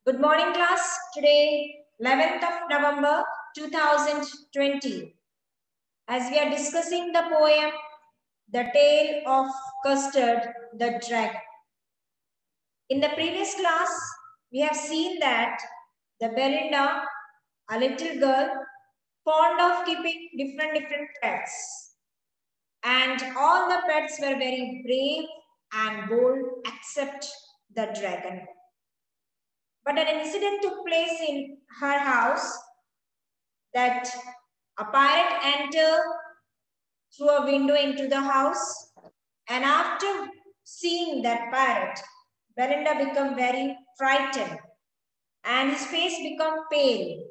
Good morning, class. Today, 11th of November 2020. As we are discussing the poem, The Tale of Custard the Dragon. In the previous class, we have seen that the Belinda, a little girl, fond of keeping different pets. And all the pets were very brave and bold except the dragon. But an incident took place in her house that a pirate entered through a window into the house, and after seeing that pirate, Belinda became very frightened and his face became pale.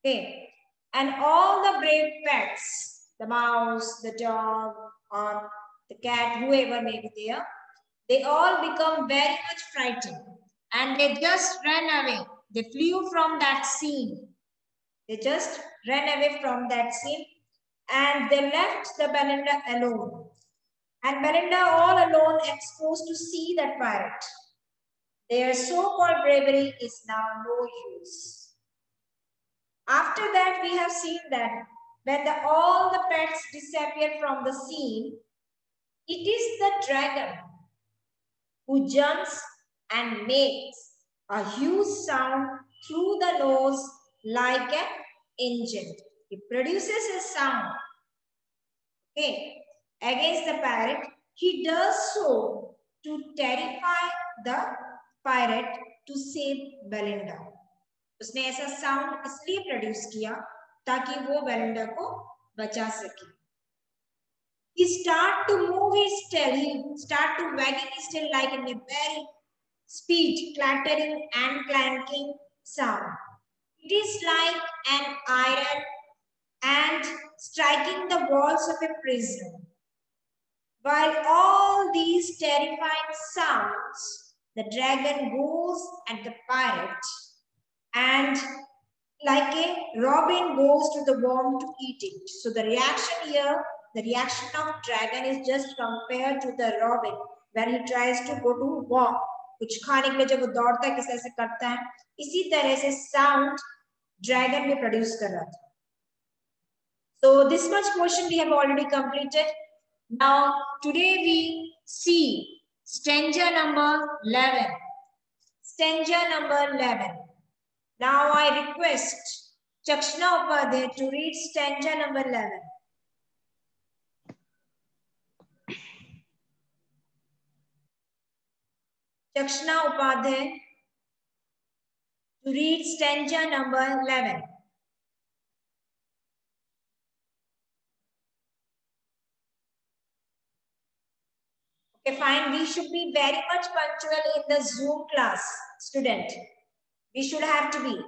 Okay, and all the brave pets, the mouse, the dog, or the cat, whoever may be there, they all become very much frightened and they just ran away. They flew from that scene. They just ran away from that scene and they left the Belinda alone. And Belinda all alone exposed to see that pirate. Their so-called bravery is now no use. After that, we have seen that when all the pets disappear from the scene, it is the dragon who jumps and makes a huge sound through the nose like an engine. It produces a sound, okay, against the pirate. He does so to terrify the pirate to save Belinda. उसने ऐसा sound इसलिए produce किया ताकि वो Belinda को बचा सके. He start to move his tail. He start to wagging his tail like in a very speed, clattering and clanking sound. It is like an iron and striking the walls of a prison. While all these terrifying sounds, the dragon goes at the pirate and like a robin goes to the worm to eat it. So the reaction here, the reaction of dragon is just compared to the robin when he tries to go to worm. कुछ खाने के लिए जब वो दौड़ता है किस तरह से करता है, इसी तरह से साउंड ड्रैगन में प्रोड्यूस कर रहा था. So this much portion we have already completed. Now today we see stanza number 11. Stanza number 11. Now I request Chakshna Upadhyay to read stanza number 11. Chakshna Upadhyay to read stanza number 11. Okay, fine. We should be very much punctual in the Zoom class, student. We should have to be.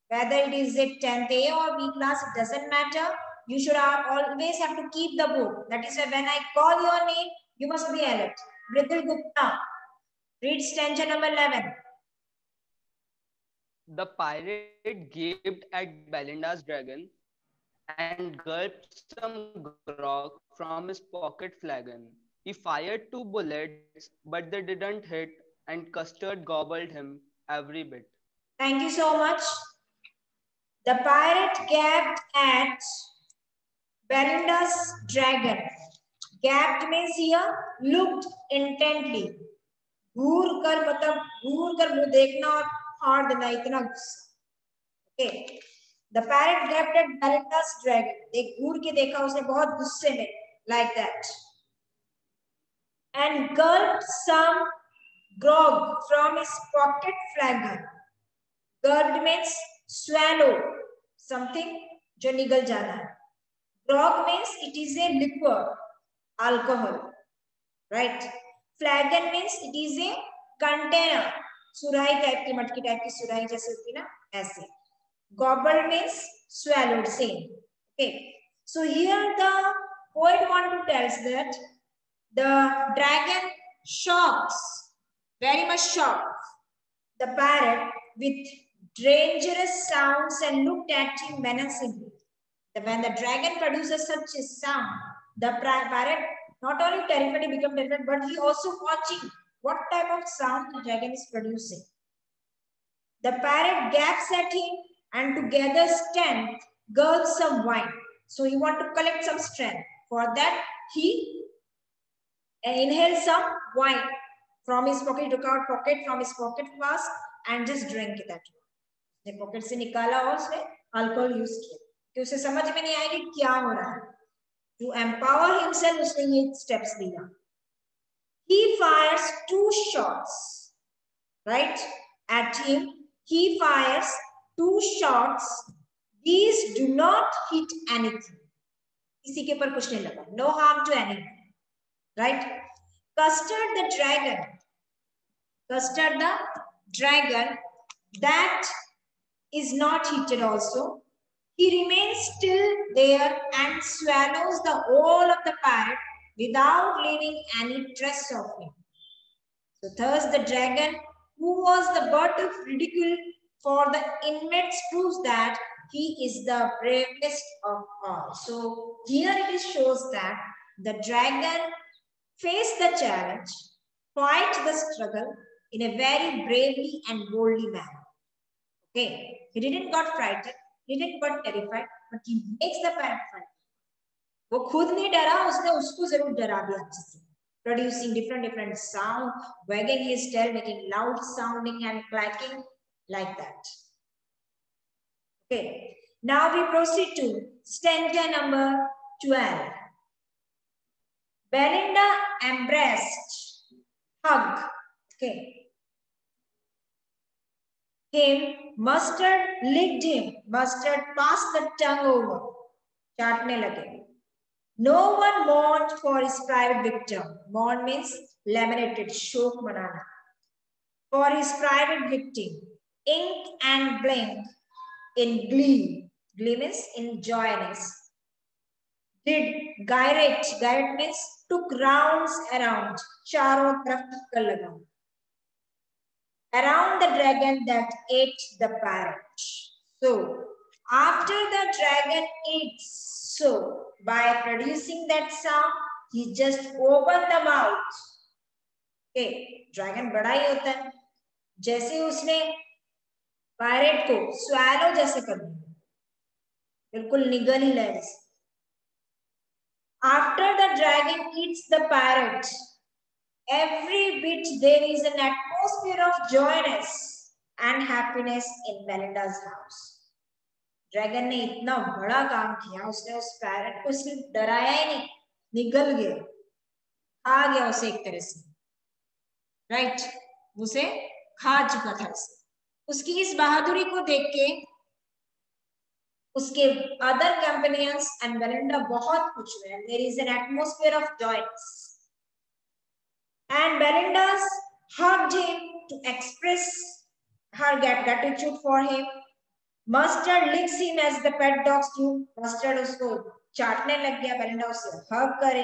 Whether it is a 10th A or B class, it doesn't matter. You should always have to keep the book. That is why when I call your name, you must be alert. Mridul Gupta, read stanza number 11. The pirate gaped at Belinda's dragon and gulped some grog from his pocket flagon. He fired 2 bullets, but they didn't hit, and Custard gobbled him every bit. Thank you so much. The pirate gaped at Belinda's dragon. Gaped means here looked intently. घूर कर मतलब घूर कर मुंह देखना और फाड़ देना इतना गुस्सा. Okay. The parrot gaped at Belinda's dragon. एक घूर के देखा उसे बहुत गुस्से में, like that. And gulped some grog from his pocket flagon. Gulped means swallow something जो निगल जाना है. Grog means it is a liquor, alcohol, right? Flagon means it is a container. सुराही टाइप की मटकी टाइप की सुराही जैसे होती है ना, ऐसे. Gobbled means swallowed, same. Okay. So here the poet want to tell us that the dragon shocks, very much shocks the parrot with dangerous sounds and looked at him menacingly. When the dragon produces such a sound, the parrot not only terrified, he become terrified, but he also watching what type of sound the dragon is producing. The parrot gaps at him and to gather strength gulps some wine. So he want to collect some strength. For that, he inhales some wine from his pocket. He took out pocket from his pocket flask and just drank it at once. उसने pocket से निकाला और उसने alcohol use किया कि उसे समझ में नहीं आएगी क्या हो रहा है. To empower himself, उसने ये steps लिया. He fires 2 shots, right, at him. He fires 2 shots. These do not hit anything. किसी के ऊपर कुछ नहीं लगा. No harm to anyone. Right? Custard the dragon. Custard the dragon that is not heated also. He remains still there and swallows the whole of the parrot without leaving any trace of him. So thus the dragon, who was the butt of ridicule for the inmates, proves that he is the bravest of all. So here it shows that the dragon faced the challenge, fight the struggle in a very bravely and boldly manner. Okay, he didn't got frightened, he didn't got terrified, but he makes the parrot fight. वो खुद नहीं डरा, उसने उसको जरूर डरा दिया अच्छे से. Producing different sound, wagging his tail, making loud sounding and clacking like that. Okay, now we proceed to stanza number 12. Belinda embraced, hugged, okay, him. Mustard licked him. Mustard passed the tongue over. चाटने लगे. No one mourned for his private victim. Mourn means lamented, शोक मनाना. For his private victim. Ink and blink in glee. Glee means in joyness. Did gyrate. Gyrate means took rounds around. चारों तरफ चक्कर लगा. Around the dragon that ate the parrot. So, after the dragon eats, so by producing that sound, he just opened the mouth. Okay, dragon बड़ा ही होता है. जैसे उसने parrot को swallow जैसे कर दिया, बिल्कुल निगल ही ले. After the dragon eats the parrot, every bit there is an atmosphere of joyness and happiness in Belinda's house. Dragon ने इतना बड़ा काम किया, उसने उस पैरट को सिर्फ डराया ही नहीं, निगल गया, खा गया उसे एक तरह से. राइट, उसे खा चुका था उसे. उसकी इस बहादुरी को देख के उसके अदर कंपेनियंस एंड बेलिंडा बहुत खुश हुए. There is an atmosphere of joyness. And Belinda's hugged him to express her gratitude for him. Mustard licks him as the pet dogs do. Mustard उसको चाटने लग गया. Belinda उसे hug करे.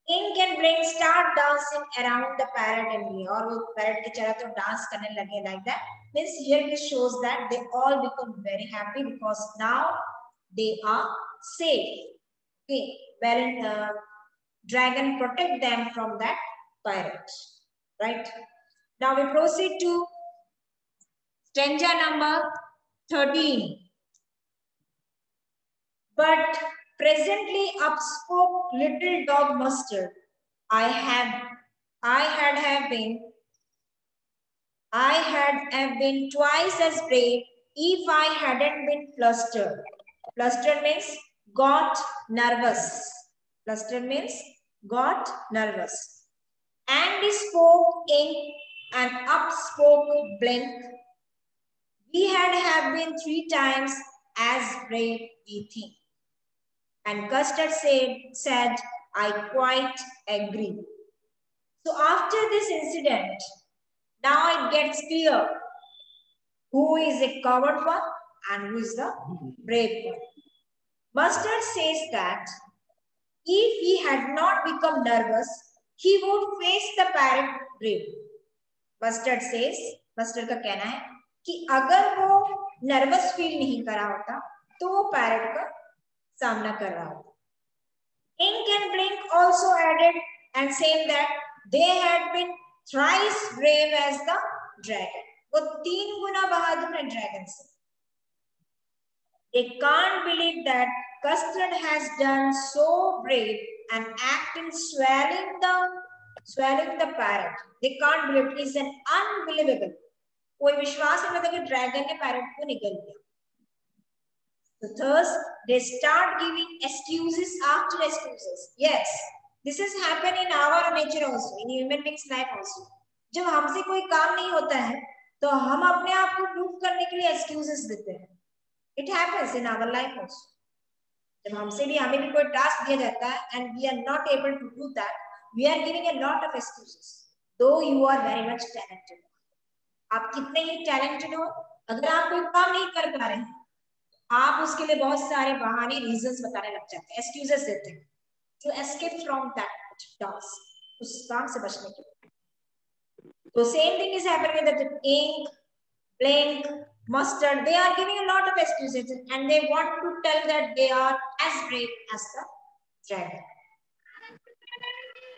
Ink and Blink start dancing around the parrot and me. और वो parrot के चारों तरफ dance करने लगे like that. Means here it shows that they all become very happy because now they are safe. Okay, Belinda, dragon protect them from that pirate. Right, now we proceed to stanza number 13. But presently up spoke little dog Mustard. I had have been twice as brave if I hadn't been flustered. Flustered means got nervous. Flustered means got nervous. And he spoke in an upspoke blink. We had have been 3 times as brave we think. And Custard said, I quite agree. So after this incident, now it gets clear who is a coward one and who is the brave one. Mustard says that if he had not become nervous, he would face the parrot brave. Mustard says, Mustard का कहना है कि अगर वो nervous feel नहीं करा होता, तो वो parrot का सामना कर रहा होता. Ink and Blink also added and saying that they had been thrice brave as the dragon. वो 3 गुना बहादुर है ड्रैगन से. They can't believe that Custard has done so brave an act in swallowing the parrot. They can't believe it. Is an unbelievable. कोई विश्वास नहीं होता कि dragon ने parrot को निगल दिया. So thus they start giving excuses after excuses. Yes, this has happened in our nature also, in human beings' life also. जब हमसे कोई काम नहीं होता है तो हम अपने आप को प्रूव करने के लिए excuses देते हैं. It happens in our life also. जब हमें भी कोई टास्क दिया जाता है and we are not able to do that, we are giving a lot of excuses. Though you are very much talented. आप कितने ही talented हो, अगर आप कोई काम नहीं कर पा रहे हैं, आप उसके लिए बहुत सारे बहाने, reasons बताने लग जाते हैं, excuses देते हैं, to escape from that task, उस काम से बचने के लिए. So same thing is happening with the ink, blank, mustard. They are giving a lot of excuses and they want to tell that they are as brave as the dragon.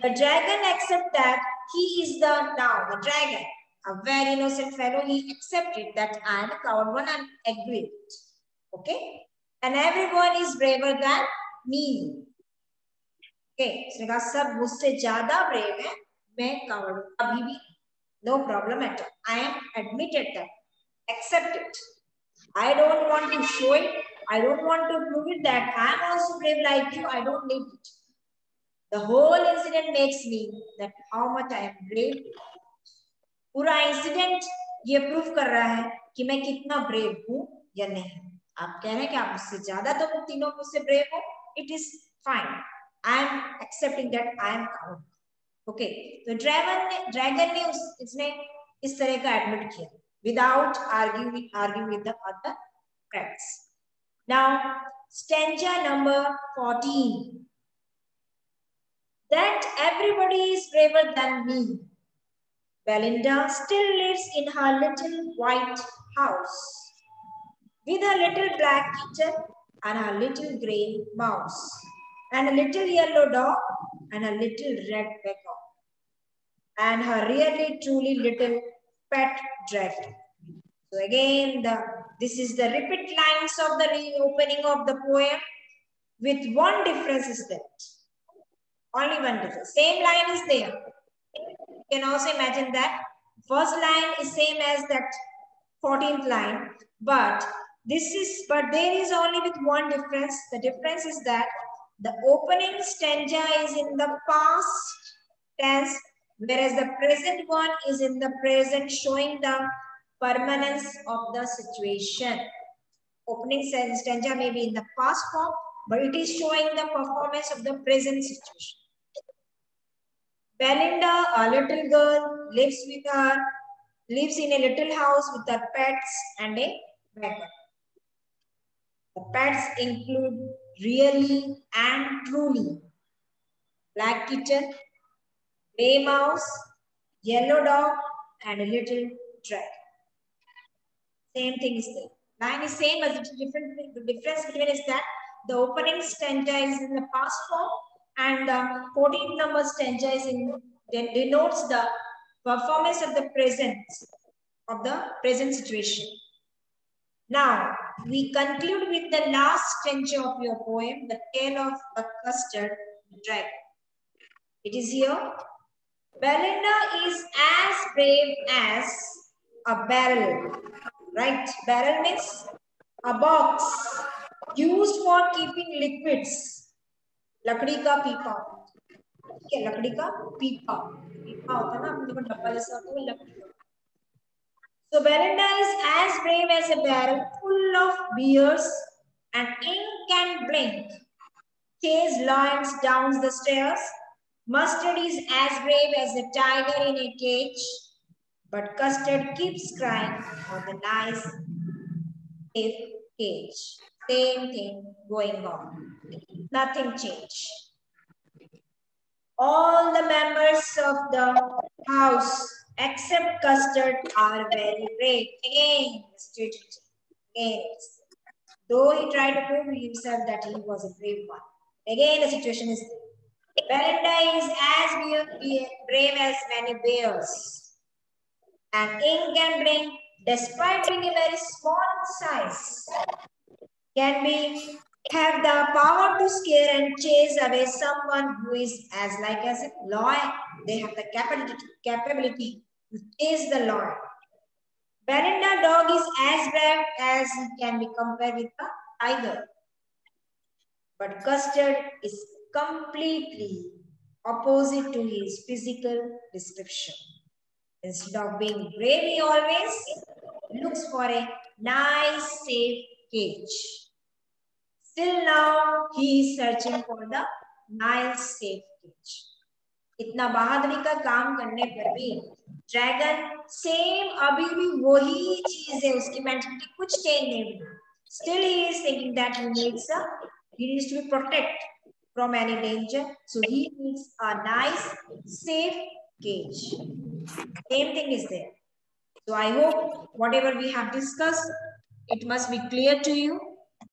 The dragon accepts that he is the dragon, a very innocent fellow. He accepted that I am a coward one and agreed. Okay, and everyone is braver than me. Okay, so सब मुझसे ज़्यादा brave है, मैं coward हूँ अभी भी. No problem at all. I am admitted that. Accept it. I don't want to show it. I don't want to prove it that I am also brave like you. I don't need it. The whole incident makes me that how much I am brave. पूरा incident ये prove कर रहा है कि मैं कितना brave हूँ या नहीं. आप कह रहे हैं कि आप मुझसे ज़्यादा तो तीनों मुझसे brave हो. It is fine. I am accepting that I am coward. Okay. तो dragon ने इसने इस तरह का admit किया. Without arguing with the other facts. Now, stanza number 14. That everybody is braver than me. Belinda still lives in her little white house with her little black kitten and her little grey mouse and a little yellow dog and a little red peacock and her really truly little pet dragon. So again, this is the repeat lines of the reopening of the poem with one difference is that. Only one difference. Same line is there. You can also imagine that first line is same as that 14th line, but there is only with one difference. The difference is that the opening stanza is in the past tense, whereas the present one is in the present, showing the permanence of the situation. Opening stanza may be in the past form, but it is showing the performance of the present situation. Belinda, a little girl, lives in a little house with her pets and a beggar. The pets include really and truly black kitten, grey mouse, yellow dog, and a little dragon. Same thing is there. Line is same as the different. The difference given is that the opening stanza is in the past form and the 14th number stanza is denotes the performance of the present situation. Now we conclude with the last stanza of your poem, The Tale of the Custard Dragon. It is here. Belinda is as brave as a barrel. Right? Barrel means a box used for keeping liquids. लकड़ी का पीपा. क्या लकड़ी का पीपा? पीपा होता है ना अपने को डब्बा जैसा होता है लकड़ी का. So Belinda is as brave as a barrel full of beers and ink and blank. Chase lions down the stairs. Mustard is as brave as a tiger in a cage. But Custard keeps crying for the nice cage. Same thing going on. Nothing changed. All the members of the house except Custard are very brave. Again, though he tried to prove himself that he was a brave one. Again, the situation is there. Belinda is as brave as many bears. An ink can bring, despite being a very small size, can be have the power to scare and chase away someone who is as like as a lion. They have the capability to chase the lion. Belinda dog is as brave as he can be compared with a tiger. But Custard is completely opposite to his physical description. Instead of being brave, he always looks for a nice, safe cage. Still now, he is searching for the nice, safe cage. इतना बहादुरी का काम करने पर भी dragon same अभी भी वही चीज है, उसकी मेंटालिटी कुछ चेंज नहीं हुई. Still he is thinking that he needs to be protected from any danger, so he needs a nice safe cage. Same thing is there. So I hope whatever we have discussed, it must be clear to you.